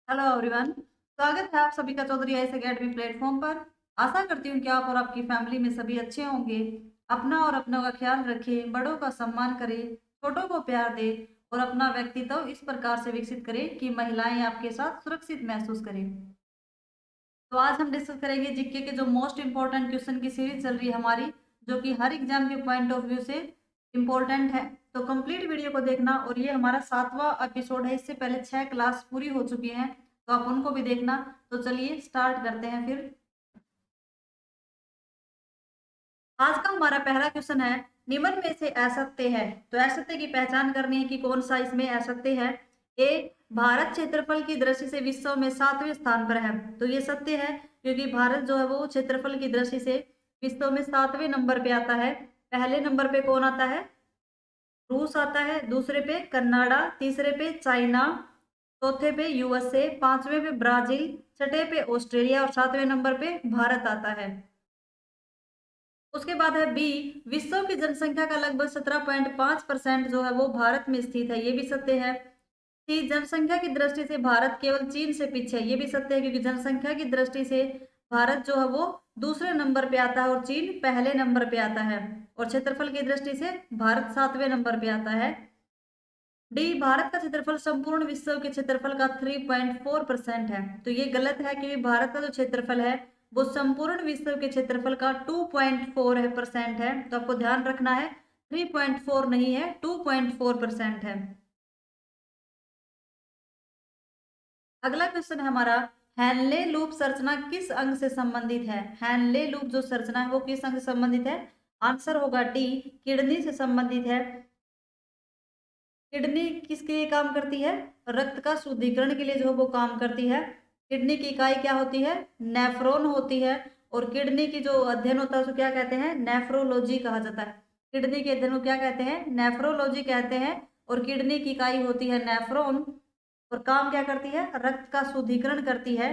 Hello everyone. स्वागत है आप सभी का चौधरी आईएएस एकेडमी प्लेटफॉर्म पर। आशा करती हूँ कि आप और आपकी फैमिली में सभी अच्छे होंगे। अपना और अपनों का ख्याल रखें, बड़ों का सम्मान करें, छोटों को प्यार दें और अपना व्यक्तित्व इस प्रकार से विकसित करें कि महिलाएं आपके साथ सुरक्षित महसूस करें। तो आज हम डिस्कस करेंगे जीके के जो मोस्ट इंपॉर्टेंट क्वेश्चन की सीरीज चल रही है हमारी, जो कि हर एग्जाम के पॉइंट ऑफ व्यू से इम्पोर्टेंट है। तो कंप्लीट वीडियो को देखना, और ये हमारा 7वां एपिसोड है। इससे पहले 6 क्लास पूरी हो चुकी हैं, तो आप उनको भी देखना। तो चलिए स्टार्ट करते हैं फिर। आज का हमारा पहला क्वेश्चन है, निम्न में से असत्य है। तो असत्य की पहचान करनी है कि कौन सा इसमें असत्य है। ए, भारत क्षेत्रफल की दृष्टि से विश्व में 7वें स्थान पर है। तो ये सत्य है, क्योंकि भारत जो है वो क्षेत्रफल की दृष्टि से विश्व में 7वें नंबर पे आता है। पहले नंबर पे कौन आता है? रूस आता है, दूसरे पे कनाडा, तीसरे पे चाइना, चौथे पे यूएसए, पांचवें पे ब्राजील, छठे पे ऑस्ट्रेलिया और सातवें नंबर पे भारत आता है। उसके बाद है बी, विश्व की जनसंख्या का लगभग 17.5% जो है वो भारत में स्थित है। ये भी सत्य है। सी, जनसंख्या की दृष्टि से भारत केवल चीन से पीछे है। ये भी सत्य है, क्योंकि जनसंख्या की दृष्टि से भारत जो है वो दूसरे नंबर पे आता है और चीन पहले नंबर पे आता है। और क्षेत्रफल की दृष्टि से भारत 7वें नंबर पे आता है। डी, भारत का क्षेत्रफल संपूर्ण विश्व के क्षेत्रफल का 3.4% है। तो ये गलत है, क्योंकि भारत का जो क्षेत्रफल है वो संपूर्ण विश्व के क्षेत्रफल का 2.4% है। तो आपको ध्यान रखना है, 3.4 नहीं है, 2.4% है। अगला क्वेश्चन है हमारा, हेनले लूप संरचना किस अंग से संबंधित है? हेनले लूप जो संरचना है वो किस अंग से संबंधित है? आंसर होगा डी, किडनी से संबंधित है। किडनी किसके लिए काम करती है? रक्त का शुद्धिकरण के लिए जो वो काम करती है। किडनी की इकाई क्या होती है? नेफ्रॉन होती है। और किडनी की जो अध्ययन होता है उसको क्या कहते हैं? नेफ्रोलॉजी कहा जाता है। किडनी के अध्ययन को क्या कहते हैं? नेफ्रोलॉजी कहते हैं। और किडनी की इकाई होती है नेफ्रॉन, और काम क्या करती है? रक्त का शुद्धिकरण करती है।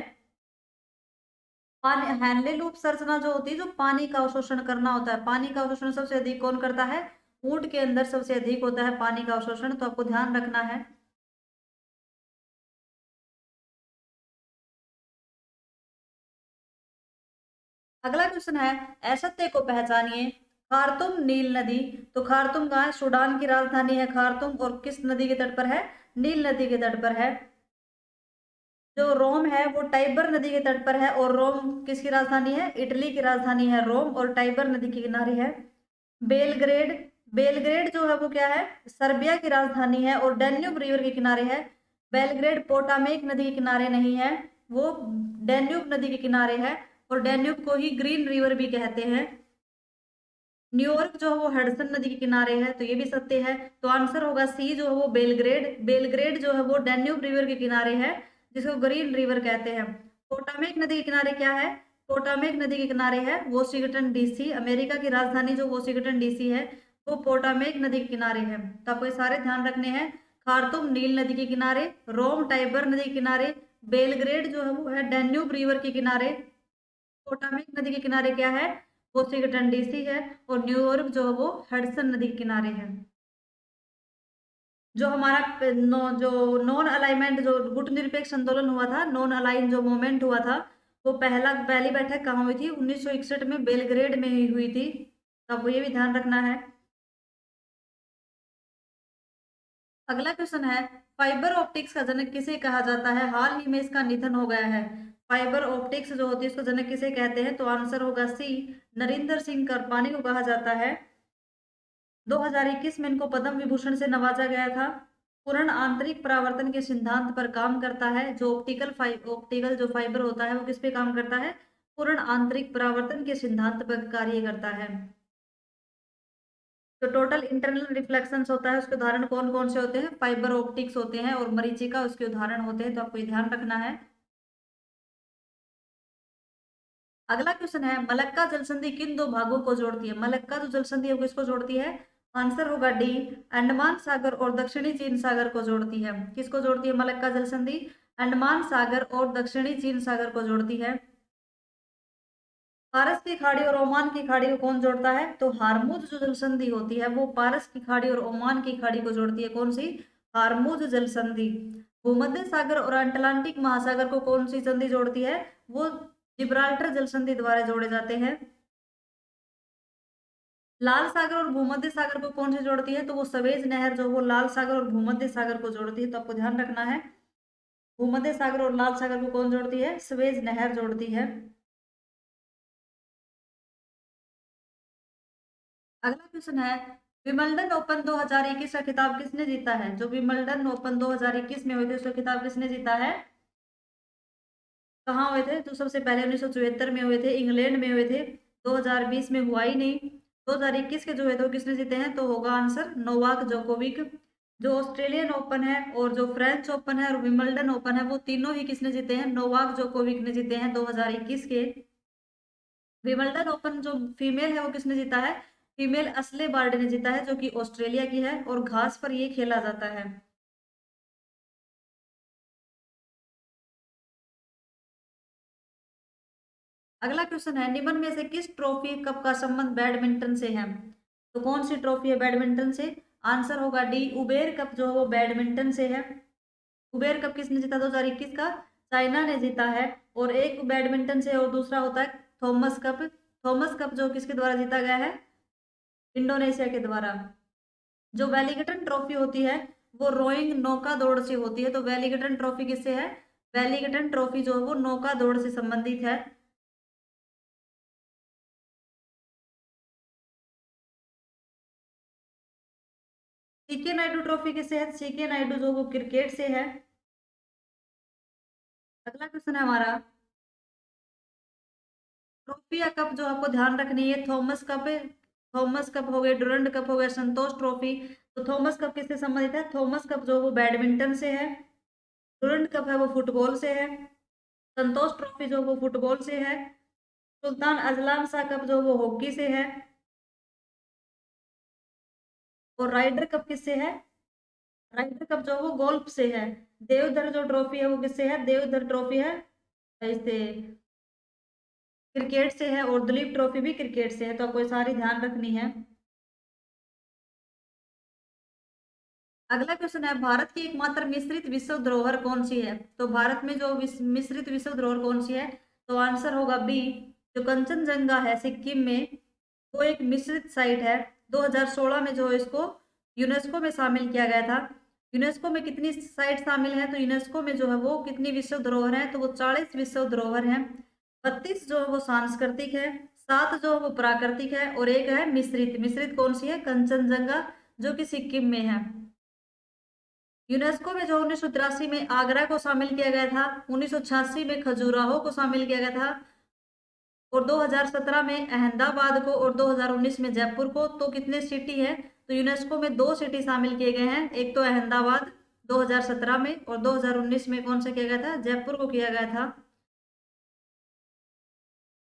पानी, हैनले लूप संरचना जो होती है, जो पानी का अवशोषण करना होता है, पानी का अवशोषण सबसे अधिक कौन करता है? ऊंट के अंदर सबसे अधिक होता है पानी का अवशोषण। तो आपको ध्यान रखना है। अगला क्वेश्चन है, असत्य को पहचानिए। खार्तुम नील नदी। तो खार्तुम कहाँ है? सूडान की राजधानी है खार्तुम, और किस नदी के तट पर है? नील नदी के तट पर है। जो रोम है वो टाइबर नदी के तट पर है, और रोम किसकी राजधानी है? इटली की राजधानी है रोम, और टाइबर नदी के किनारे है। बेलग्रेड, बेलग्रेड जो है वो क्या है? सर्बिया की राजधानी है, और डेन्यूब रिवर के किनारे है। बेलग्रेड पोटामेक नदी के किनारे नहीं है, वो डेन्यूब नदी के किनारे है, और डेन्यूब को ही ग्रीन रिवर भी कहते हैं। न्यूयॉर्क जो है वो हडसन नदी के किनारे है। तो ये भी सत्य है। तो आंसर होगा सी, जो है वो बेलग्रेड। बेलग्रेड जो है वो डेन्यूब रिवर के किनारे है, जिसको ग्रीन रिवर कहते हैं। पोटामेक नदी के किनारे क्या है? पोटामेक नदी के किनारे है वॉशिंगटन डीसी। अमेरिका की राजधानी जो वॉशिंगटन डीसी है वो पोटामेक नदी के किनारे है। तो आपको ये सारे ध्यान रखने हैं। खार्तुम नील नदी के किनारे, रोम टाइबर नदी के किनारे, बेलग्रेड जो है वो है डेन्यूब रिवर के किनारे, पोटामेक नदी के किनारे क्या है? वॉशिंगटन डीसी है, और न्यूयॉर्क जो है वो हडसन नदी के किनारे है। जो हमारा जो नॉन अलाइनमेंट, जो गुट निरपेक्ष आंदोलन हुआ था, नॉन अलाइन जो मूवमेंट हुआ था, वो पहली बैठक कहाँ हुई थी? 1961 में बेलग्रेड में ही हुई थी। तो आपको ये भी ध्यान रखना है। अगला क्वेश्चन है, फाइबर ऑप्टिक्स का जनक किसे कहा जाता है? हाल ही में इसका निधन हो गया है। फाइबर ऑप्टिक्स जो होती है उसको जनक किसे कहते हैं? तो आंसर होगा सी, नरिंदर सिंह करपानी को कहा जाता है। 2021 में इनको पद्म विभूषण से नवाजा गया था। पूर्ण आंतरिक परावर्तन के सिद्धांत पर काम करता है। जो ऑप्टिकल जो फाइबर होता है वो किस पे काम करता है? पूर्ण आंतरिक परावर्तन के सिद्धांत पर कार्य करता है। जो टोटल इंटरनल रिफ्लेक्शंस होता है उसके उदाहरण कौन कौन से होते हैं? फाइबर ऑप्टिक्स होते हैं, और मरीचिका उसके उदाहरण होते हैं। तो आपको ये ध्यान रखना है। अगला क्वेश्चन है, मलक्का जलसंधि किन दो भागों को जोड़ती है? मलक्का जो जलसंधि है वो किसको जोड़ती है? आंसर होगा डी, अंडमान सागर और दक्षिणी चीन सागर को जोड़ती है। किसको जोड़ती है मलक्का जलसंधि? अंडमान सागर और दक्षिणी चीन सागर को जोड़ती है। पारस की खाड़ी और ओमान की खाड़ी को कौन जोड़ता है? तो हारमुज जो जलसंधि होती है वो पारस की खाड़ी और ओमान की खाड़ी को जोड़ती है। कौन सी? हारमुज जलसंधि। भूमध्य सागर और अटलांटिक महासागर को कौन सी संधि जोड़ती है? वो जिब्राल्टर जल संधि द्वारा जोड़े जाते हैं। लाल सागर और भूमध्य सागर को कौन सी जोड़ती है? तो वो सवेज नहर जो वो लाल सागर और भूमध्य सागर को जोड़ती है, तो आपको ध्यान रखना है। भूमध्य सागर और लाल सागर को कौन जोड़ती है? सवेज नहर जोड़ती है। अगला क्वेश्चन है, विंबलडन ओपन 2021 का खिताब किसने जीता है? जो विंबलडन ओपन 2021 में हुए थे उसका खिताब किसने जीता है? कहाँ हुए थे? तो सबसे पहले 1974 में हुए थे, इंग्लैंड में हुए थे। 2020 में हुआ ही नहीं। 2021 के जो है तो किसने जीते हैं? तो होगा आंसर नोवाक जोकोविक। जो ऑस्ट्रेलियन ओपन है और जो फ्रेंच ओपन है और विंबलडन ओपन है वो तीनों ही किसने जीते हैं? नोवाक जोकोविक ने जीते हैं 2021 के। विंबलडन ओपन जो फीमेल है वो किसने जीता है? फीमेल असले बार्डे ने जीता है, जो कि ऑस्ट्रेलिया की है और घास पर ये खेला जाता है। अगला क्वेश्चन है, निम्न में से किस ट्रॉफी कप का संबंध बैडमिंटन से है? तो कौन सी ट्रॉफी है बैडमिंटन से? आंसर होगा डी, उबेर कप जो है वो बैडमिंटन से है। उबेर कप किसने जीता? 2021 का चाइना ने जीता है। और एक बैडमिंटन से और दूसरा होता है थॉमस कप। थॉमस कप जो किसके द्वारा जीता गया है? इंडोनेशिया के द्वारा। जो वेलिंगटन ट्रॉफी होती है वो रोइंग नौका दौड़ से होती है, तो वेलिंगटन ट्रॉफी किससे है? वेलिंगटन ट्रॉफी जो है वो नौका दौड़ से संबंधित है। सीके नायडू ट्रॉफी किससे है? सीके नायडू जो वो क्रिकेट से है। अगला क्वेश्चन है हमारा, ट्रॉफी या कप जो आपको ध्यान रखनी है, थॉमस कप। थॉमस कप हो गए, डुरंड कप हो गया, संतोष ट्रॉफी। तो थॉमस कप किससे संबंधित है? थॉमस कप जो वो बैडमिंटन से है। डुरंड कप है वो फुटबॉल से है। संतोष ट्रॉफी जो वो फुटबॉल से है। सुल्तान अजलान शाह कप जो वो हॉकी से है। और राइडर कप किससे है? राइडर कप जो वो गोल्फ से है। देवधर जो ट्रॉफी है वो किससे है? देवधर ट्रॉफी है इससे क्रिकेट से है। और दुलीप ट्रॉफी भी क्रिकेट से है, तो आपको ये सारी ध्यान रखनी है। अगला क्वेश्चन है, भारत की एकमात्र मिश्रित विश्व धरोहर कौन सी है? तो भारत में जो मिश्रित विश्व धरोहर कौन सी है? तो आंसर होगा बी, जो कंचनजंगा है सिक्किम में, वो एक मिश्रित साइट है। 2016 में जो इसको यूनेस्को में शामिल किया गया था। यूनेस्को में कितनी साइट शामिल है? तो यूनेस्को में जो है वो कितनी विश्व धरोहर है? तो वो 40 विश्व धरोहर है। 32 जो है वो सांस्कृतिक है, 7 जो है वो प्राकृतिक है और एक है मिश्रित। मिश्रित कौन सी है? कंचनजंगा, जो कि सिक्किम में है। यूनेस्को में जो 1983 में आगरा को शामिल किया गया था, 1986 में खजुराहो को शामिल किया गया था और 2017 में अहमदाबाद को और 2019 में जयपुर को। तो कितने सिटी है? तो यूनेस्को में 2 सिटी शामिल किए गए हैं, एक तो अहमदाबाद 2017 में और 2019 में कौन सा किया गया था? जयपुर को किया गया था।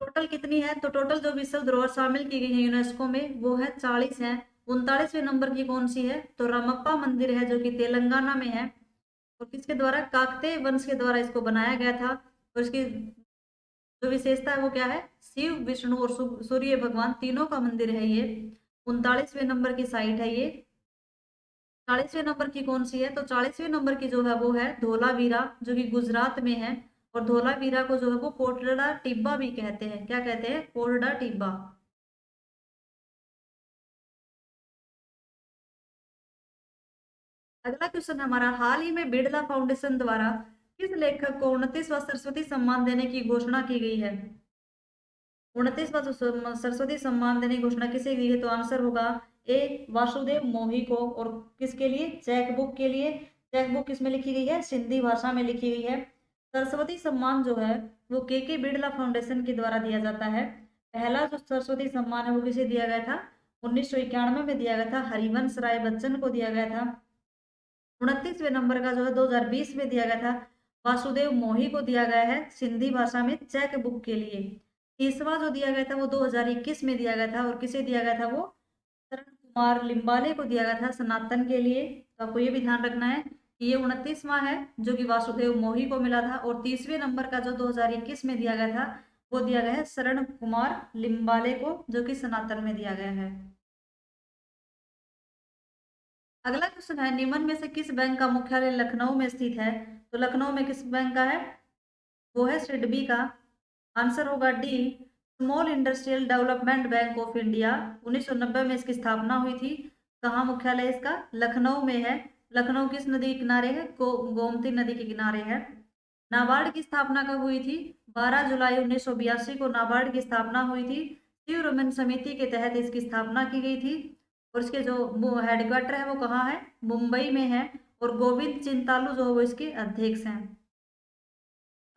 टोटल कितनी है? तो टोटल जो विश्व धरोहर शामिल की गई है यूनेस्को में वो है 40 है। 39वें नंबर की कौन सी है? तो रामप्पा मंदिर है, जो कि तेलंगाना में है। और किसके द्वारा? काकतीय वंश के द्वारा इसको बनाया गया था। और इसकी जो विशेषता है वो क्या है? शिव, विष्णु और सूर्य भगवान तीनों का मंदिर है ये। 39वें नंबर की साइट है ये। 40वें नंबर की कौन सी है? तो 40वें नंबर की जो है वो है धोलावीरा, जो कि गुजरात में है। और धोलावीरा को जो है वो कोटड़ा टिब्बा भी कहते हैं। क्या कहते हैं? कोटड़ा टिब्बा। अगला क्वेश्चन हमारा, हाल ही में बिड़ला फाउंडेशन द्वारा किस लेखक को 29वां सरस्वती सम्मान देने की घोषणा की गई है? 29वां सरस्वती सम्मान देने की घोषणा किसे की है? तो आंसर होगा ए, वासुदेव मोही को। और किसके लिए? चेक बुक के लिए। चेक बुक किसमें लिखी गई है? सिंधी भाषा में लिखी गई है। सरस्वती सम्मान जो है वो के बिड़ला फाउंडेशन के द्वारा दिया जाता है। पहला जो सरस्वती सम्मान है वो किसे दिया गया था? 1991 में दिया गया था, हरिवंश राय बच्चन को दिया गया था। 29वें नंबर का जो है 2020 में दिया गया था, वासुदेव मोही को दिया गया है सिंधी भाषा में चेक बुक के लिए। तीसवा जो दिया गया था वो 2021 में दिया गया था और किसे दिया गया था? वो शरण कुमार लिम्बाले को दिया गया था सनातन के लिए। तो आपको ये भी ध्यान रखना है कि ये 29वां है जो कि वासुदेव मोही को मिला था। और 30वें नंबर का जो 2021 में दिया गया था वो दिया गया है शरण कुमार लिम्बाले को, जो कि सनातन में दिया गया है। अगला क्वेश्चन है, निम्न में से किस बैंक का मुख्यालय लखनऊ में स्थित है? तो लखनऊ में किस बैंक का है? वो है सिडबी का। आंसर होगा D, small industrial development bank of India. 1990 में इसकी स्थापना हुई थी। कहाँ मुख्यालय इसका? लखनऊ में है। लखनऊ किस नदी के किनारे है? गोमती नदी के किनारे है। नाबार्ड की स्थापना कब हुई थी? 12 जुलाई 1982 को नाबार्ड की स्थापना हुई थी। शिवरमन समिति के तहत इसकी स्थापना की गई थी। और इसके जो हेडक्वार्टर है वो कहाँ है? मुंबई में है। और गोविंद चिंतालू जो वो इसके अध्यक्ष हैं।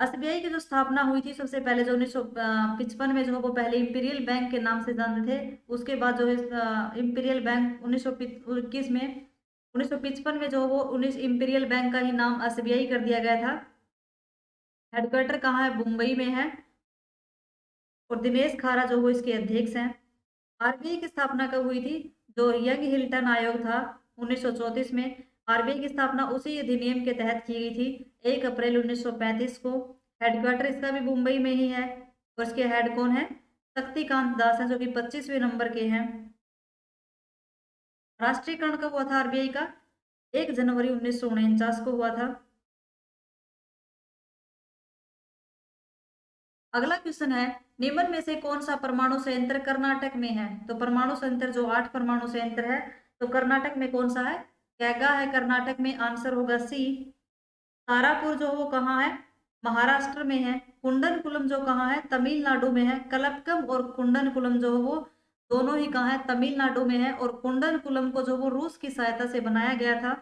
एसबीआई की जो स्थापना हुई थी सबसे पहले, जो 1955 में जो वो पहले इंपीरियल बैंक के नाम से जानते थे। उसके बाद जो है इंपीरियल बैंक 1921 में 1955 में जो वो 19 इंपीरियल बैंक का ही नाम एसबीआई कर दिया गया था। हेडक्वार्टर कहाँ है? मुंबई में है। और दिनेश खारा जो वो इसके अध्यक्ष हैं। आरबीआई की स्थापना कब हुई थी? जो यंग हिल्टन आयोग था 1934 में। आरबीआई की स्थापना उसी अधिनियम के तहत की गई थी 1 अप्रैल 1935 को। हेडक्वार्टर इसका भी मुंबई में ही है। और इसके हेड कौन है? शक्तिकांत दास हैं, जो कि 25वें नंबर के हैं। राष्ट्रीयकरण कब हुआ था आरबीआई का? 1 जनवरी 1949 को हुआ था। अगला क्वेश्चन है, निम्न में से कौन सा परमाणु संयंत्र कर्नाटक में है? तो परमाणु संयंत्र जो 8 परमाणु संयंत्र है, तो कर्नाटक में कौन सा है? कैगा है कर्नाटक में। आंसर होगा सी। तारापुर जो वो कहाँ है? महाराष्ट्र में है। कुंडनकुलम जो कहाँ है? तमिलनाडु में है। कलपकम और कुंडनकुलम जो वो दोनों ही कहाँ है? तमिलनाडु में है। और कुंडनकुलम को जो वो रूस की सहायता से बनाया गया था।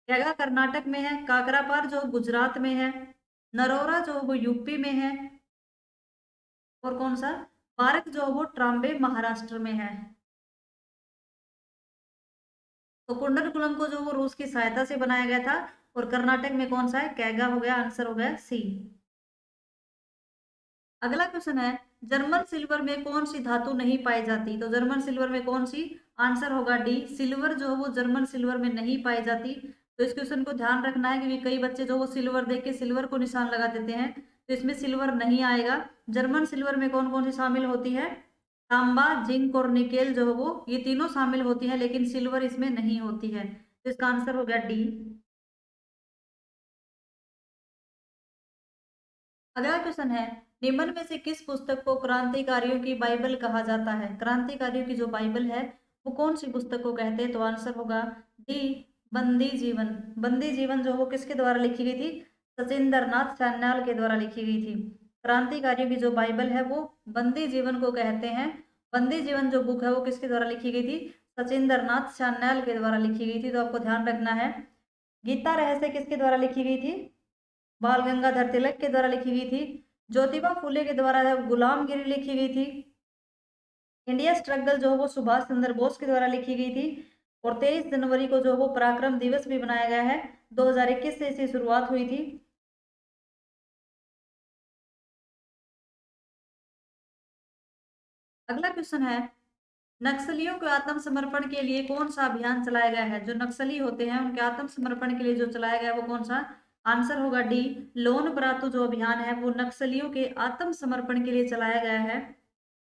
कैगा कर्नाटक में है। काकरापार जो गुजरात में है। नरोरा जो वो यूपी में है। और कौन सा? बारक जो वो ट्राम्बे महाराष्ट्र में है। तो कुंडनकुलम को जो वो रूस की सहायता से बनाया गया था। और कर्नाटक में कौन सा है? कैगा हो गया। आंसर हो गया सी। अगला क्वेश्चन है, जर्मन सिल्वर में कौन सी धातु नहीं पाई जाती? तो जर्मन सिल्वर में कौन सी? आंसर होगा डी, सिल्वर जो वो जर्मन सिल्वर में नहीं पाई जाती। तो इस क्वेश्चन को ध्यान रखना है, क्योंकि कई बच्चे जो वो सिल्वर देख के सिल्वर को निशान लगा देते हैं। तो इसमें सिल्वर नहीं आएगा। जर्मन सिल्वर में कौन कौन सी शामिल होती है? तांबा, जिंक और निकेल जो वो ये तीनों शामिल होती है, लेकिन सिल्वर इसमें नहीं होती है। तो इसका आंसर हो गया डी। अगला क्वेश्चन है, निम्न में से किस पुस्तक को क्रांतिकारियों की बाइबल कहा जाता है? क्रांतिकारियों की जो बाइबल है वो कौन सी पुस्तक को कहते हैं? तो आंसर होगा डी, बंदी जीवन। बंदी जीवन जो वो किसके द्वारा लिखी गई थी? सचिंद्र नाथ सान्याल के द्वारा लिखी गई थी। क्रांतिकारियों की जो बाइबल है वो बंदी जीवन को कहते हैं। बंदी जीवन जो बुक है वो किसके द्वारा लिखी गई थी? सचिंद्र नाथ सान्याल के द्वारा लिखी गई थी। तो आपको ध्यान रखना है। गीता रहस्य किसके द्वारा लिखी गई थी? बाल गंगाधर तिलक के द्वारा लिखी गई थी। ज्योतिबा फुले के द्वारा गुलामगिरी लिखी गई थी। इंडिया स्ट्रगल जो वो सुभाष चंद्र बोस के द्वारा लिखी गई थी। और 23 जनवरी को जो वो पराक्रम दिवस भी बनाया गया है। 2021 से इसकी शुरुआत हुई थी। अगला क्वेश्चन है, नक्सलियों के आत्मसमर्पण के लिए कौन सा अभियान चलाया गया है? जो नक्सली होते हैं उनके आत्मसमर्पण के लिए जो चलाया गया है वो कौन सा? आंसर होगा डी, लोन ब्रातु जो अभियान है वो नक्सलियों के आत्मसमर्पण के लिए चलाया गया है।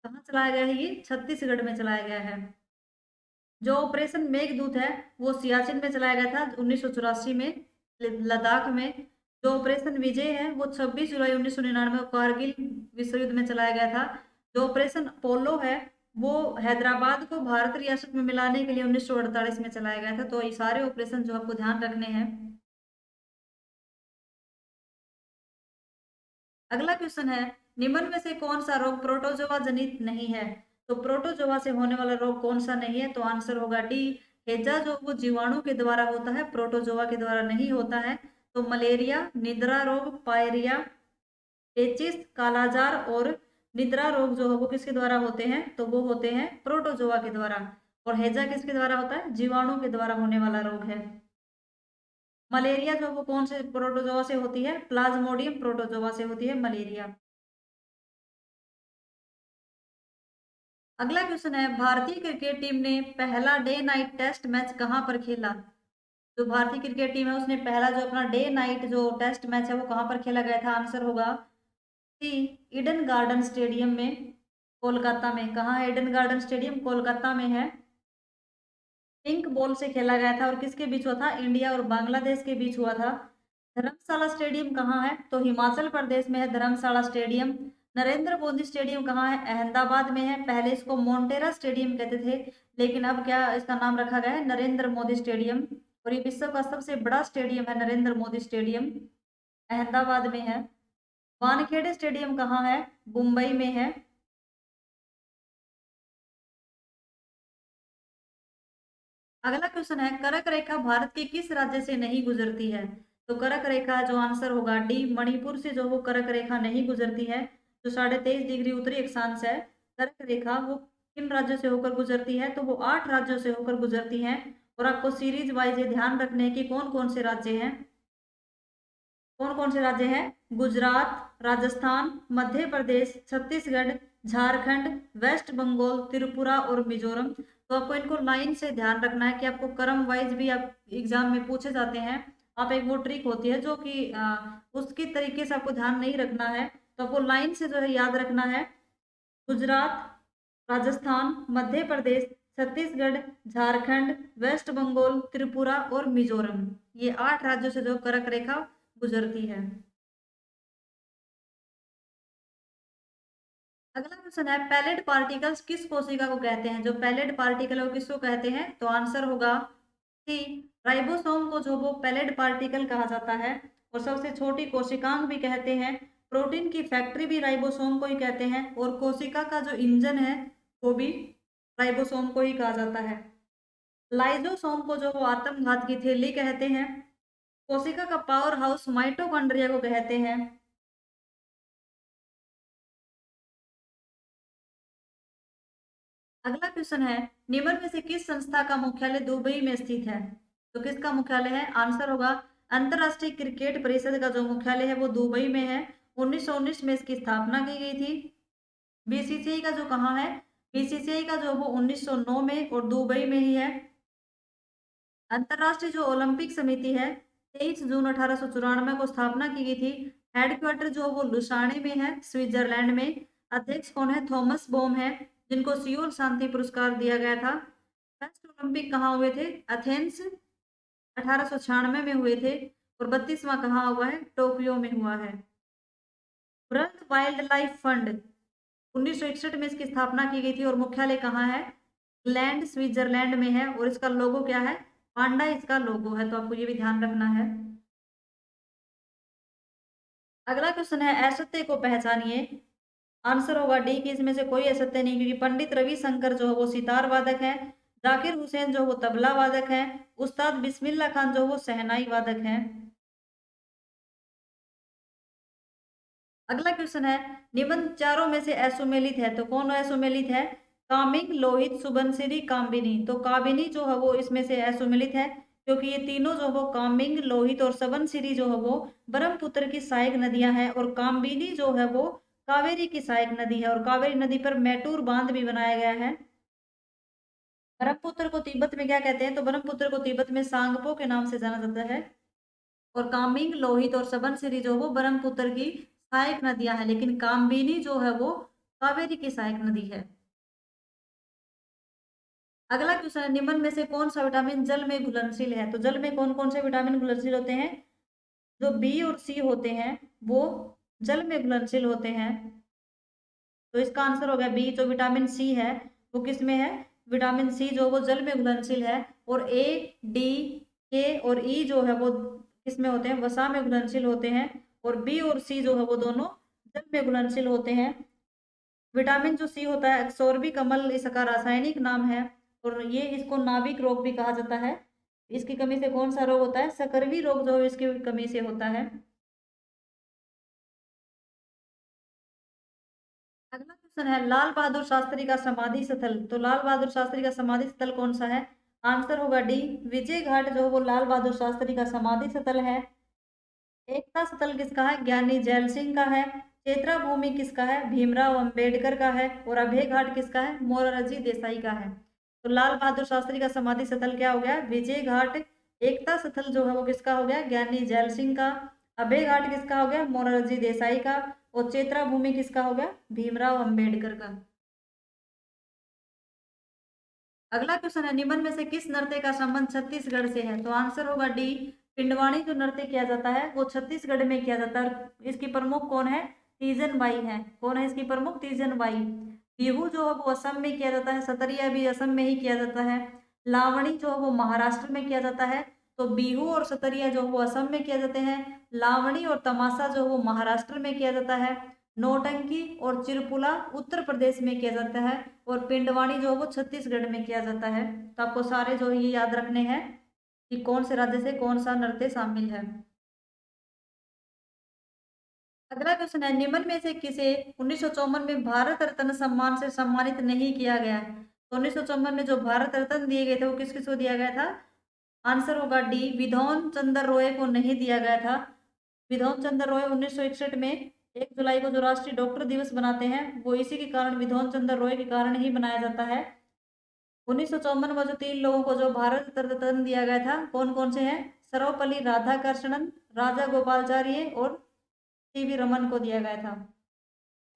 कहाँ चलाया गया है? ये छत्तीसगढ़ में चलाया गया है। जो ऑपरेशन मेघदूत है वो सियाचिन में चलाया गया था 1984 में, लद्दाख में। जो ऑपरेशन विजय है वो 26 जुलाई 1999 को कारगिल विश्व युद्ध में चलाया गया था। जो ऑपरेशन पोलो है वो हैदराबाद को भारत रियासत में मिलाने के लिए 1948 में चलाया गया था। तो ये सारे ऑपरेशन जो आपको ध्यान रखने हैं। अगला क्वेश्चन है, निम्न में से कौन सा रोग प्रोटोजोआ जनित नहीं है? तो प्रोटोजोआ से होने वाला रोग कौन सा नहीं है? तो आंसर होगा डी, हैजा जो वो जीवाणु के द्वारा होता है, प्रोटोजोआ के द्वारा नहीं होता है। तो मलेरिया, निद्रा रोग, पायरिया, पेचिस, कालाजार और निद्रा रोग जो है वो किसके द्वारा होते हैं? तो वो होते हैं प्रोटोजोआ के द्वारा। और हैजा किसके द्वारा होता है? जीवाणु के द्वारा होने वाला रोग है। मलेरिया जो वो कौन से प्रोटोजोआ से होती है? प्लाज्मोडियम प्रोटोजोआ से होती है मलेरिया। अगला क्वेश्चन है, भारतीय क्रिकेट टीम ने पहला डे नाइट टेस्ट मैच कहां पर खेला? जो भारतीय क्रिकेट टीम है उसने पहला जो अपना डे नाइट जो टेस्ट मैच है वो कहां पर खेला गया था? आंसर होगा सी, ईडन गार्डन स्टेडियम में, कोलकाता में। कहाँ है ईडन गार्डन स्टेडियम? कोलकाता में है। पिंक बॉल से खेला गया था और किसके बीच हुआ था, इंडिया और बांग्लादेश के बीच हुआ था। धर्मशाला स्टेडियम कहाँ है, तो हिमाचल प्रदेश में है धर्मशाला स्टेडियम। नरेंद्र मोदी स्टेडियम कहाँ है, अहमदाबाद में है। पहले इसको मोन्टेरा स्टेडियम कहते थे, लेकिन अब क्या इसका नाम रखा गया है, नरेंद्र मोदी स्टेडियम। और ये विश्व का सबसे बड़ा स्टेडियम है नरेंद्र मोदी स्टेडियम, अहमदाबाद में है। वानखेड़े स्टेडियम कहाँ है, मुंबई में है। अगला क्वेश्चन है, कर्क रेखा भारत के किस राज्य से नहीं गुजरती है, तो कर्क रेखा जो आंसर होगा डी, मणिपुर से जो वो कर्क रेखा नहीं गुजरती है, जो 23.5 डिग्री उत्तरी अक्षांश है। कर्क रेखा वो किन राज्यों से होकर गुजरती है, तो वो 8 राज्यों से होकर गुजरती है। और आपको सीरीज वाइज ये ध्यान रखने की कौन कौन से राज्य हैं, कौन कौन से राज्य हैं, गुजरात, राजस्थान, मध्य प्रदेश, छत्तीसगढ़, झारखंड, वेस्ट बंगाल, त्रिपुरा और मिजोरम। तो आपको इनको लाइन से ध्यान रखना है कि आपको क्रम वाइज भी आप एग्जाम में पूछे जाते हैं। आप एक वो ट्रिक होती है जो कि उसकी तरीके से आपको ध्यान नहीं रखना है, तो आपको लाइन से जो है याद रखना है। गुजरात, राजस्थान, मध्य प्रदेश, छत्तीसगढ़, झारखंड, वेस्ट बंगाल, त्रिपुरा और मिजोरम, ये 8 राज्यों से जो कर्क रेखा गुजरती है। अगला क्वेश्चन है, पैलेट पार्टिकल्स किस कोशिका को कहते हैं, जो पैलेट पार्टिकल है वो किसको कहते हैं, तो आंसर होगा सी, राइबोसोम को जो वो पैलेट पार्टिकल कहा जाता है। और सबसे छोटी कोशिकांग भी कहते हैं। प्रोटीन की फैक्ट्री भी राइबोसोम को ही कहते हैं। और कोशिका का जो इंजन है वो भी राइबोसोम को ही कहा जाता है। लाइजोसोम को जो वो आत्मघात की थैली कहते हैं। कोशिका का पावर हाउस माइटोकॉन्ड्रिया को कहते हैं। अगला क्वेश्चन है, निम्न में से किस संस्था का मुख्यालय दुबई में स्थित है, तो किसका मुख्यालय है, आंसर होगा अंतरराष्ट्रीय क्रिकेट परिषद का जो मुख्यालय है वो दुबई में है। 1919 में इसकी स्थापना की गई थी। बीसीसीआई का जो कहाँ है, बीसीसीआई का जो वो 1909 में और दुबई में ही है। अंतरराष्ट्रीय जो ओलंपिक समिति है 23 जून 1894 को स्थापना की गई थी। हेडक्वार्टर जो वो लुसाने में है, स्विट्जरलैंड में। अध्यक्ष कौन है, थॉमस बॉम है, जिनको सियोल शांति पुरस्कार दिया गया था। फर्स्ट ओलंपिक कहाँ हुए थे, एथेंस 1896 में हुए थे। और 32वां कहाँ हुआ है, टोक्यो में हुआ है। वर्ल्ड वाइल्ड लाइफ फंड 1961 में इसकी स्थापना की गई थी और मुख्यालय कहाँ है, ग्लैंड स्विट्जरलैंड में है। और इसका लोगो क्या है, पांडा इसका लोगो है, तो आपको ये भी ध्यान रखना है। अगला क्वेश्चन है, असत्य को पहचानिए। आंसर होगा डी कि इसमें से कोई असत्य नहीं, क्योंकि पंडित रविशंकर जो है वो सितार वादक है। जाकिर हुसैन जो वो तबला वादक है। उस्ताद बिस्मिल्लाह खान जो वो शहनाई वादक हैं। अगला क्वेश्चन है, निबंध चारों में से असुमेलित है, तो कौन असुमेलित है, कामिंग, लोहित, सुबनसिरी, कामिनी। तो कामिनी जो है वो इसमें से असुमेलित है, क्योंकि ये तीनों जो वो कामिंग, लोहित और सबनसिरी जो है वो ब्रह्मपुत्र की सहायक नदियां हैं। और कामिनी जो है वो कावेरी की सहायक नदी है। और कावेरी नदी पर मैटूर बांध भी बनाया गया है। ब्रह्मपुत्र को तिब्बत में क्या कहते हैं, तो ब्रह्मपुत्र को तिब्बत में सांगपो के नाम से जाना जाता है। और कामिंग, लोहित और सबनसिरी जो वो ब्रह्मपुत्र की सहायक नदियां हैं, लेकिन कामबिनी जो है वो कावेरी की सहायक नदी है। अगला क्वेश्चन है, निम्न में से कौन सा विटामिन जल में घुलनशील है, तो जल में कौन कौन से विटामिन घुलनशील होते हैं, जो बी और सी होते हैं वो जल में घुलनशील होते हैं। तो इसका आंसर हो गया बी, जो विटामिन सी है वो किस में है, विटामिन सी जो वो जल में घुलनशील है। और ए, डी, के और ई जो है वो किस में होते हैं, वसा में घुलनशील होते हैं। और बी और सी जो है वो दोनों जल में घुलनशील होते हैं। विटामिन जो सी होता है एक्सोर्बिक अम्ल इसका रासायनिक नाम है। और ये इसको नाभिक रोग भी कहा जाता है। इसकी कमी से कौन सा रोग होता है, सकर्वी रोग जो है इसकी कमी से होता है। अगला क्वेश्चन है, लाल बहादुर शास्त्री का समाधि स्थल, तो लाल बहादुर शास्त्री का समाधि स्थल कौन सा है, आंसर होगा डी, विजय घाट जो वो लाल बहादुर शास्त्री का समाधि स्थल है। एकता स्थल किसका है, ज्ञानी जैल सिंह का है। चेत्रा भूमि किसका है, भीमराव अंबेडकर का है। और अभय घाट किसका है, मोरारजी देसाई का है। तो लाल बहादुर शास्त्री का समाधि स्थल क्या हो गया, विजय घाट। एकता स्थल जो है वो किसका हो गया, ज्ञानी जैल सिंह का। अभय घाट किसका हो गया, मोरारजी देसाई का। और चेत्रा भूमि किसका हो गया, भीमराव अंबेडकर का। अगला क्वेश्चन है, निम्न में से किस नृत्य का संबंध छत्तीसगढ़ से है? तो आंसर होगा डी, पिंडवानी जो नृत्य किया जाता है वो छत्तीसगढ़ में किया जाता है और इसकी प्रमुख कौन है? तीजन बाई है। कौन है इसकी प्रमुख? तीजन बाई। बिहू जो है वो असम में किया जाता है, सतरिया भी असम में ही किया जाता है। लावणी जो है वो महाराष्ट्र में किया जाता है। तो बिहू और सतरिया जो वो असम में किया जाते हैं, लावणी और तमाशा जो वो महाराष्ट्र में किया जाता है। नौटंकी और चिरपुला उत्तर प्रदेश में किया जाता है और पिंडवानी जो वो छत्तीसगढ़ में किया जाता है। तो आपको सारे जो ये याद रखने हैं कि कौन से राज्य से कौन सा नृत्य शामिल है। अगला क्वेश्चन है, निम्न में से किसे 1954 में भारत रत्न सम्मान से सम्मानित नहीं किया गया है? तो 1954 में जो भारत रत्न दिए गए थे वो किस किस को दिया गया था? आंसर होगा डी, विधोन चंद्र रॉय को नहीं दिया गया था। विधोन चंद्र रॉय 1961 में 1 जुलाई को जो राष्ट्रीय डॉक्टर दिवस बनाते हैं वो इसी के कारण, विधोन चंद्र रॉय के कारण ही बनाया जाता है। 1954 में जो 3 लोगों को जो भारत रत्न दिया गया था, कौन कौन से हैं? सर्वपल्ली राधाकृष्णन, राजा गोपालाचार्य और सीवी रमन को दिया गया था।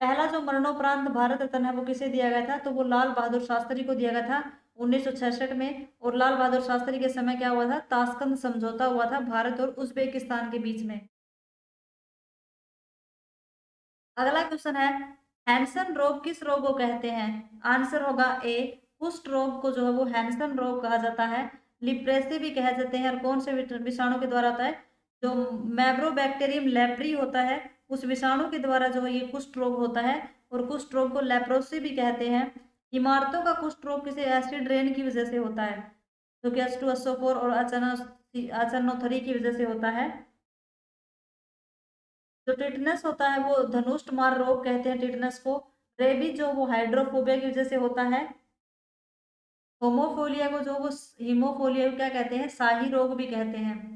पहला जो मरणोपरांत भारत रत्न है वो किसे दिया गया था? तो वो लाल बहादुर शास्त्री को दिया गया था 1966 में। और लाल बहादुर शास्त्री के समय क्या हुआ था? ताशकंद समझौता हुआ था भारत और उज्बेकिस्तान के बीच में। अगला क्वेश्चन है, हैंसन रोग किस रोग को कहते हैं? आंसर होगा ए, कुष्ठ रोग को जो है वो हैंसन रोग कहा जाता है। लिप्रेसी भी कह जाते हैं। और कौन से विषाणु के द्वारा होता है? जो मैब्रोबैक्टीरियम लेप्री होता है उस विषाणु के द्वारा जो है ये कुष्ठ रोग होता है। और कुष्ठ रोग को लेप्रोसी भी कहते हैं। इमारतों का कुष्ठ रोग किसी एसिड रेन की वजह से होता है, जो कि H2SO4 और HNO3 की वजह से होता है। जो टिटनेस होता है वो धनुष मार रोग कहते हैं टिटनेस को। रेबीज जो वो हाइड्रोफोबिया की वजह से होता है। होमोफोलिया को जो वो हीमोफोलिया को क्या कहते हैं? शाही रोग भी कहते हैं।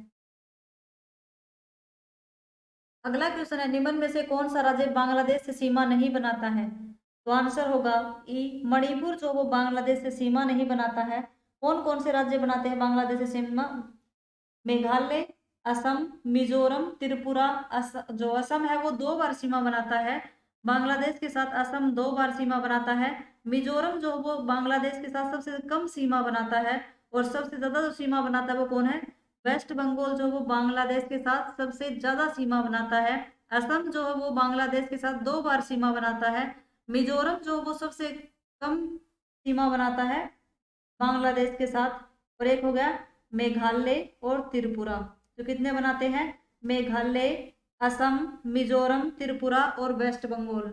अगला क्वेश्चन है, निम्न में से कौन सा राज्य बांग्लादेश से सीमा नहीं बनाता है? तो आंसर होगा ई, मणिपुर जो वो बांग्लादेश से सीमा नहीं बनाता है। कौन कौन से राज्य बनाते हैं बांग्लादेश से सीमा? मेघालय, असम, मिजोरम, त्रिपुरा। जो असम है वो 2 बार सीमा बनाता है बांग्लादेश के साथ। असम 2 बार सीमा बनाता है। मिजोरम जो वो बांग्लादेश के साथ सबसे कम सीमा बनाता है। और सबसे ज्यादा जो सीमा बनाता है वो कौन है? वेस्ट बंगाल जो वो बांग्लादेश के साथ सबसे ज्यादा सीमा बनाता है। असम जो है वो बांग्लादेश के साथ 2 बार सीमा बनाता है। मिजोरम जो वो सबसे कम सीमा बनाता है बांग्लादेश के साथ। और एक हो गया मेघालय और त्रिपुरा, जो कितने बनाते हैं? मेघालय, असम, मिजोरम, त्रिपुरा और वेस्ट बंगाल।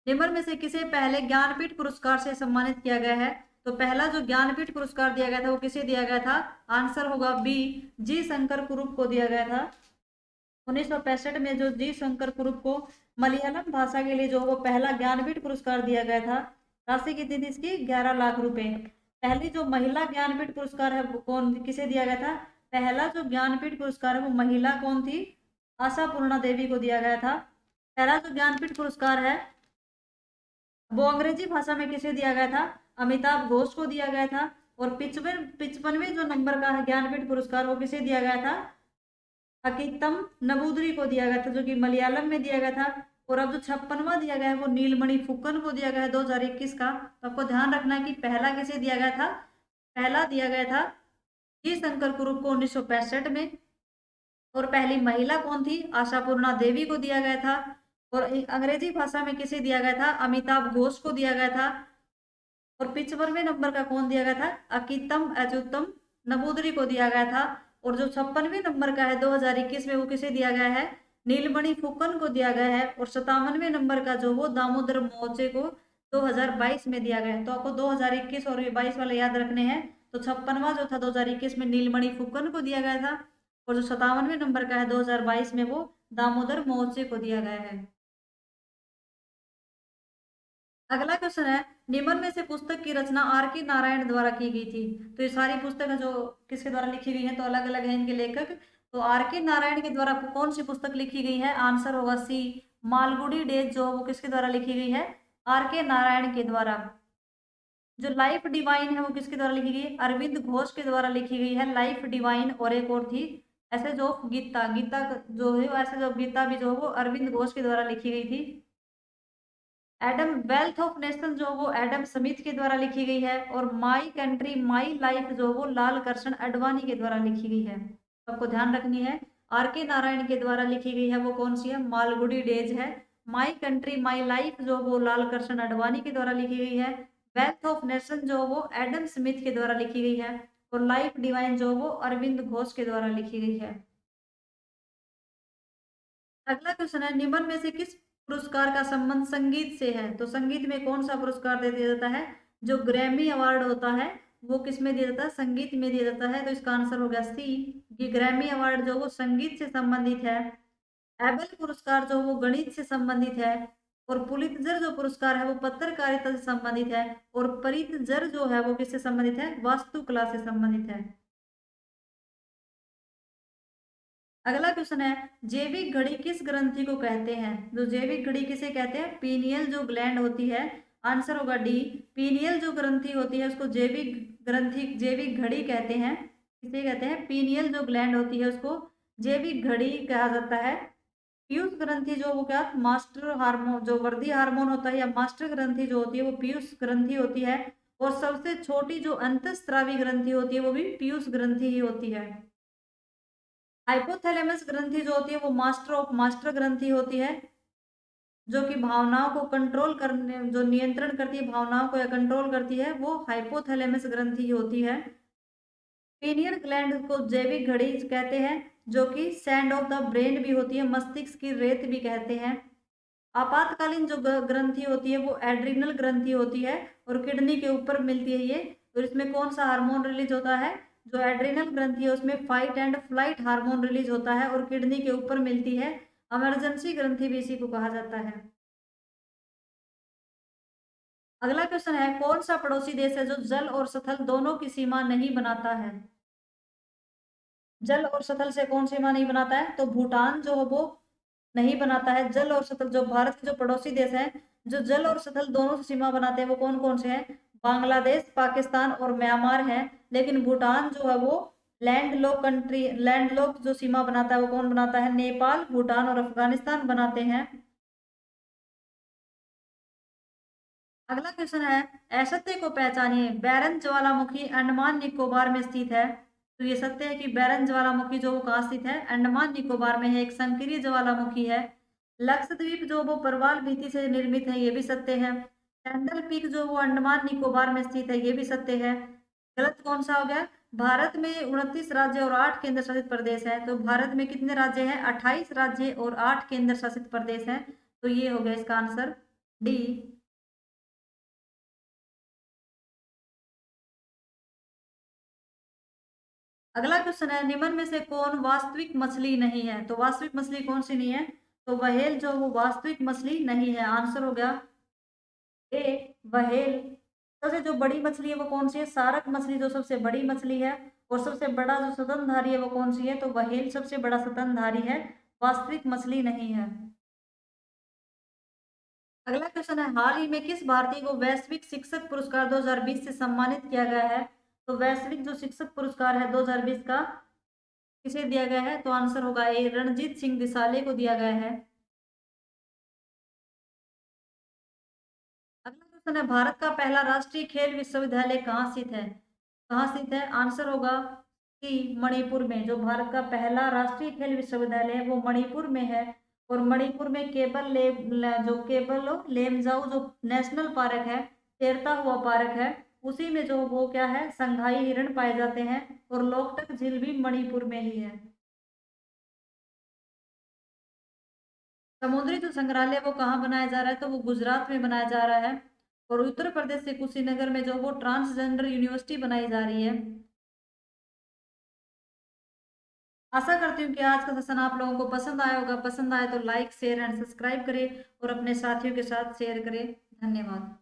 निम्न में से किसे पहले ज्ञानपीठ पुरस्कार से सम्मानित किया गया है? तो पहला जो ज्ञानपीठ पुरस्कार दिया गया था वो किसे दिया गया था? आंसर होगा बी, जी शंकर कुरुप को दिया गया था। 1965 में जो जी शंकर कुरुप को मलयालम भाषा के लिए जो वो पहला ज्ञानपीठ पुरस्कार दिया गया था। राशि कितनी थी इसकी? 11 लाख रुपए। पहली जो महिला ज्ञानपीठ पुरस्कार है वो कौन, किसे दिया गया था? पहला जो ज्ञानपीठ पुरस्कार है वो महिला कौन थी? आशा पूर्णा देवी को दिया गया था। पहला जो ज्ञानपीठ पुरस्कार है वो अंग्रेजी भाषा में किसे दिया गया था? अमिताभ घोष को दिया गया था। और 55वें जो नंबर का है ज्ञानपीठ पुरस्कार वो किसे दिया गया था? अकित्तम नबूदरी को दिया गया था, जो कि मलयालम में दिया गया था। और अब जो 56वां दिया गया है वो नीलमणि फुक्कन को दिया गया है 2021 का। तो आपको ध्यान रखना है कि पहला किसे दिया गया था? पहला दिया गया था जी शंकर कुरुप को 1965 में। और पहली महिला कौन थी? आशापूर्णा देवी को दिया गया था। और अंग्रेजी भाषा में किसे दिया गया था? अमिताभ घोष को दिया गया था। और 55वें नंबर का कौन दिया गया था? अकितम अच्युतम नबूदरी को दिया गया था। और जो 56वें नंबर का है 2021 में वो किसे दिया गया है? नीलमणि फुकन को दिया गया है। और 57वें नंबर का जो वो दामोदर मोचे को 2022 में दिया गया है। तो आपको 2021 और 22 वाले याद रखने हैं। तो 56वां जो था 2021 में नीलमणि फुकन को दिया गया था। और जो 57वें नंबर का है 2022 में वो दामोदर मोचे को दिया गया है। अगला क्वेश्चन है, निम्न में से पुस्तक की रचना आर के नारायण द्वारा की गई थी? तो ये सारी पुस्तक है जो किसके द्वारा लिखी गई है? तो अलग अलग है इनके लेखक। तो आर के नारायण के द्वारा कौन सी पुस्तक लिखी गई है? आंसर होगा सी, मालगुडी डेज जो वो किसके द्वारा लिखी गई है? आर के नारायण के द्वारा। जो लाइफ डिवाइन है वो किसके द्वारा लिखी गई? अरविंद घोष के द्वारा लिखी गई है लाइफ डिवाइन। और एक और थी ऐसे जो गीता, गीता जो है ऐसे जो गीता भी जो है वो अरविंद घोष के द्वारा लिखी गई थी। एडम वेल्थ ऑफ नेशन जो वो एडम स्मिथ के द्वारा लिखी गई है, और माई कंट्री माई लाइफ जो वो लाल कृष्ण अडवाणी के द्वारा लिखी गई है। आपको ध्यान रखनी है। आर के नारायण के द्वारा लिखी गई है वो कौन सी है, मालगुडी डेज है। माई कंट्री माई लाइफ जो वो लाल कृष्ण अडवाणी के द्वारा लिखी गई है। वेल्थ ऑफ नेशन जो वो एडम स्मिथ के द्वारा लिखी गई है, और लाइफ डिवाइन जो वो अरविंद घोष के द्वारा लिखी गई है। अगला क्वेश्चन है, निम्न में से किस पुरस्कार का संबंध संगीत से है? तो संगीत में कौन सा पुरस्कार दे दिया जाता है? जो ग्रैमी अवार्ड होता है वो किस में दिया जाता है? संगीत में दिया जाता है। तो इसका आंसर हो गया सी, ये ग्रैमी अवार्ड जो वो संगीत से संबंधित है। एबेल पुरस्कार जो वो गणित से संबंधित है, और पुलित्जर जो पुरस्कार है वो पत्रकारिता से संबंधित है, और परितजर जो है वो किससे संबंधित है? वास्तुकला से संबंधित है। अगला क्वेश्चन है, जैविक घड़ी किस ग्रंथि को कहते हैं? जो जैविक घड़ी किसे कहते हैं? पीनियल जो ग्लैंड होती है। आंसर होगा डी, पीनियल जो ग्रंथि होती है उसको जैविक ग्रंथि जैविक घड़ी कहते हैं। किसे कहते हैं? पीनियल जो ग्लैंड होती है उसको जैविक घड़ी कहा जाता है। पीयूष ग्रंथि जो वो क्या, मास्टर हार्मोन जो वर्दी हार्मोन होता है, या मास्टर ग्रंथि जो होती है वो पीयूष ग्रंथि होती है। और सबसे छोटी जो अंतःस्रावी ग्रंथि होती है वो भी पीयूष ग्रंथि ही होती है। हाइपोथैलेमस ग्रंथि जो होती है वो मास्टर ऑफ मास्टर ग्रंथि होती है, जो कि भावनाओं को कंट्रोल करने, जो नियंत्रण करती है भावनाओं को या कंट्रोल करती है, वो हाइपोथैलेमस ग्रंथि होती है। पीनियल ग्लैंड को जैविक घड़ी कहते हैं, जो कि सैंड ऑफ द ब्रेन भी होती है, मस्तिष्क की रेत भी कहते हैं। आपातकालीन जो ग्रंथि होती है वो एड्रिनल ग्रंथि होती है, और किडनी के ऊपर मिलती है ये। और इसमें कौन सा हार्मोन रिलीज होता है? जो एड्रिनल ग्रंथि है उसमें fight and flight hormone release होता है, और किडनी के ऊपर मिलती है। इमरजेंसी ग्रंथि भी इसी को कहा जाता है। अगला क्वेश्चन है, कौन सा पड़ोसी देश है जो जल और स्थल दोनों की सीमा नहीं बनाता है? जल और स्थल से कौन सीमा नहीं बनाता है? तो भूटान जो है वो नहीं बनाता है जल और स्थल। जो भारत के जो पड़ोसी देश है जो जल और स्थल दोनों से सीमा बनाते हैं वो कौन कौन से हैं? बांग्लादेश, पाकिस्तान और म्यांमार है। लेकिन भूटान जो है वो लैंड लॉक जो सीमा बनाता है वो कौन बनाता है? नेपाल, भूटान और अफगानिस्तान बनाते हैं। अगला क्वेश्चन है, असत्य को पहचानिए। बैरन ज्वालामुखी अंडमान निकोबार में स्थित है। तो ये सत्य है कि बैरन ज्वालामुखी जो वो कहाँ स्थित है? अंडमान निकोबार में है, एक संक्रिय ज्वालामुखी है। लक्षद्वीप जो वो प्रवाल भित्ति से निर्मित है, ये भी सत्य है। कैंडल पीक जो वो अंडमान निकोबार में स्थित है, ये भी सत्य है। गलत कौन सा हो गया? भारत में 29 राज्य और 8 केंद्र शासित प्रदेश है। तो भारत में कितने राज्य हैं? 28 राज्य और 8 केंद्र शासित प्रदेश हैं। तो ये हो गया इसका आंसर डी। अगला क्वेश्चन है, निम्न में से कौन वास्तविक मछली नहीं है? तो वास्तविक मछली कौन सी नहीं है? तो व्हेल जो वो वास्तविक मछली नहीं है। आंसर हो गया ए, व्हेल। सबसे जो बड़ी मछली है वो कौन सी है? सारक मछली जो सबसे बड़ी मछली है। और सबसे बड़ा जो स्तनधारी है वो कौन सी है? तो व्हेल सबसे बड़ा स्तनधारी है, वास्तविक मछली नहीं है। अगला क्वेश्चन है, हाल ही में किस भारतीय को वैश्विक शिक्षक पुरस्कार 2020 से सम्मानित किया गया है? तो वैश्विक जो शिक्षक पुरस्कार है 2020 का किसे दिया गया है? तो आंसर होगा ए, रणजीत सिंह दिसाले को दिया गया है। अगला क्वेश्चन है, भारत का पहला राष्ट्रीय खेल विश्वविद्यालय कहाँ स्थित है? कहाँ स्थित है? आंसर होगा सी, मणिपुर में। जो भारत का पहला राष्ट्रीय खेल विश्वविद्यालय है वो मणिपुर में है। और मणिपुर में जो केबल लेमजाओ जो नेशनल पार्क है, तैरता हुआ पार्क है, उसी में जो वो क्या है, संघाई हिरण पाए जाते हैं। और लोकटक झील भी मणिपुर में ही है। समुद्री जो संग्रहालय वो कहाँ बनाया जा रहा है? तो वो गुजरात में बनाया जा रहा है। और उत्तर प्रदेश के कुशीनगर में जो वो ट्रांसजेंडर यूनिवर्सिटी बनाई जा रही है। आशा करती हूँ कि आज का सेशन आप लोगों को पसंद आया होगा। पसंद आए तो लाइक, शेयर एंड सब्सक्राइब करें, और अपने साथियों के साथ शेयर करें। धन्यवाद।